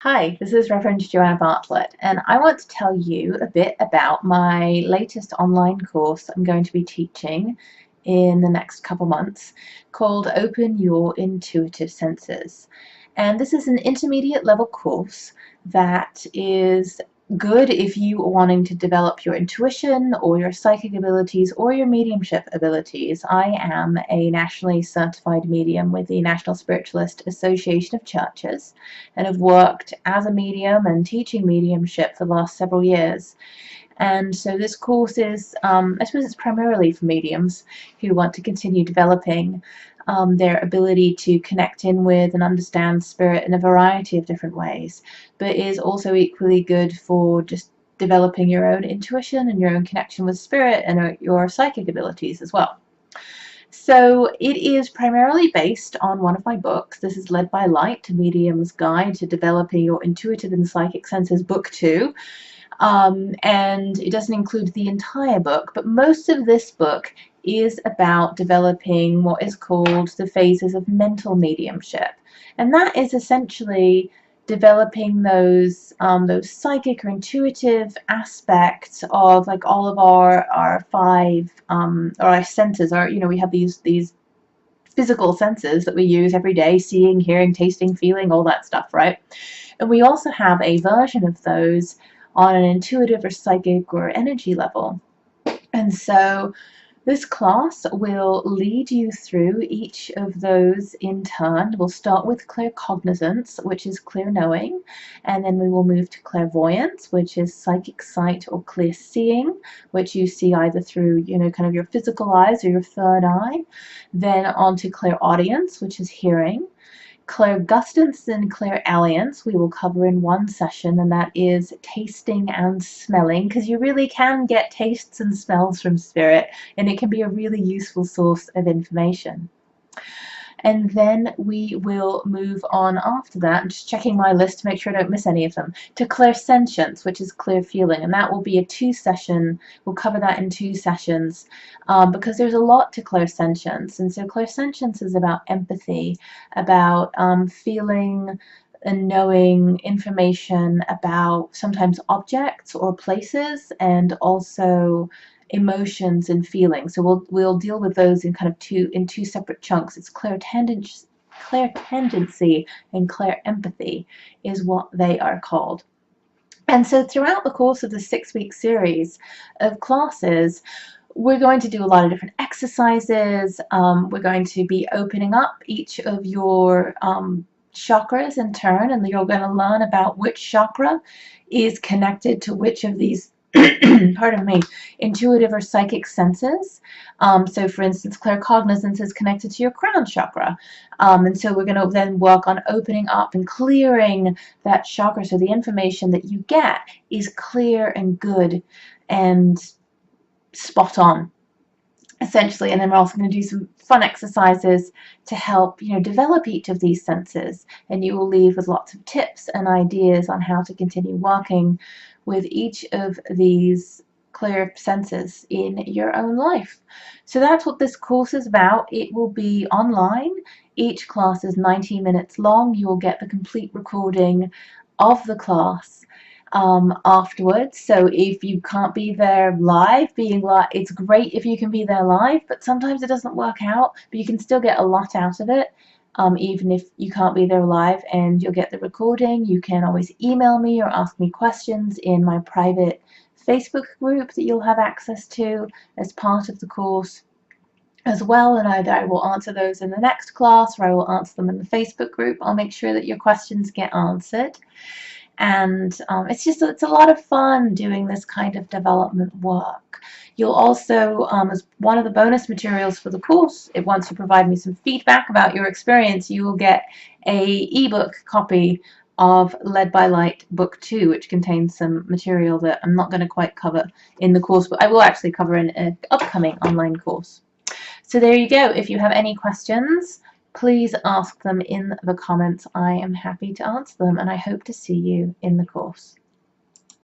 Hi, this is Reverend Joanna Bartlett, and I want to tell you a bit about my latest online course I'm going to be teaching in the next couple months called Open Your Intuitive Senses. And this is an intermediate level course that is good if you are wanting to develop your intuition or your psychic abilities or your mediumship abilities. I am a nationally certified medium with the National Spiritualist Association of Churches and have worked as a medium and teaching mediumship for the last several years. And so this course is, I suppose it's primarily for mediums who want to continue developing their ability to connect in with and understand spirit in a variety of different ways, but is also equally good for just developing your own intuition and your own connection with spirit and your psychic abilities as well. So it is primarily based on one of my books. This is Led by Light, A Medium's Guide to Developing Your Intuitive and Psychic Senses, Book 2. And it doesn't include the entire book, but most of this book is about developing what is called the phases of mental mediumship. And that is essentially developing those psychic or intuitive aspects of like all of our five or our senses. We have these physical senses that we use every day: seeing, hearing, tasting, feeling, all that stuff, right? And we also have a version of those on an intuitive or psychic or energy level. And so this class will lead you through each of those in turn. We'll start with Claircognizance, which is clear knowing, and then we will move to Clairvoyance, which is psychic sight or clear seeing, which you see either through, kind of your physical eyes or your third eye. Then on to Clairaudience, which is hearing. Clairgustance and Clairalience we will cover in one session, and that is tasting and smelling, because you really can get tastes and smells from spirit, and it can be a really useful source of information. And then we will move on after that, I'm just checking my list to make sure I don't miss any of them, to Clairsentience, which is clear feeling, and that will be we'll cover that in 2 sessions, because there's a lot to Clairsentience. And so Clairsentience is about empathy, about feeling and knowing information about sometimes objects or places, and also emotions and feelings. So we'll deal with those in two separate chunks. It's clairtendency and clairempathy is what they are called. And so throughout the course of the 6-week series of classes, we're going to do a lot of different exercises. We're going to be opening up each of your chakras in turn, and you're going to learn about which chakra is connected to which of these pardon me, intuitive or psychic senses. So for instance, claircognizance is connected to your crown chakra. And so we're going to then work on opening up and clearing that chakra so the information that you get is clear and good and spot on, essentially. And then we're also going to do some fun exercises to help develop each of these senses, and you will leave with lots of tips and ideas on how to continue working with each of these clear senses in your own life. So that's what this course is about. It will be online. Each class is 90 minutes long. You will get the complete recording of the class afterwards. So if you can't be there live, it's great if you can be there live, but sometimes it doesn't work out, but you can still get a lot out of it. Even if you can't be there live, and you'll get the recording. You can always email me or ask me questions in my private Facebook group that you'll have access to as part of the course as well, and either I will answer those in the next class or I will answer them in the Facebook group. I'll make sure that your questions get answered. And it's a lot of fun doing this kind of development work. You'll also, as one of the bonus materials for the course, once you provide me some feedback about your experience, you will get a ebook copy of Led by Light Book 2, which contains some material that I'm not going to quite cover in the course, but I will actually cover in an upcoming online course. So there you go. If you have any questions, please ask them in the comments. I am happy to answer them, and I hope to see you in the course.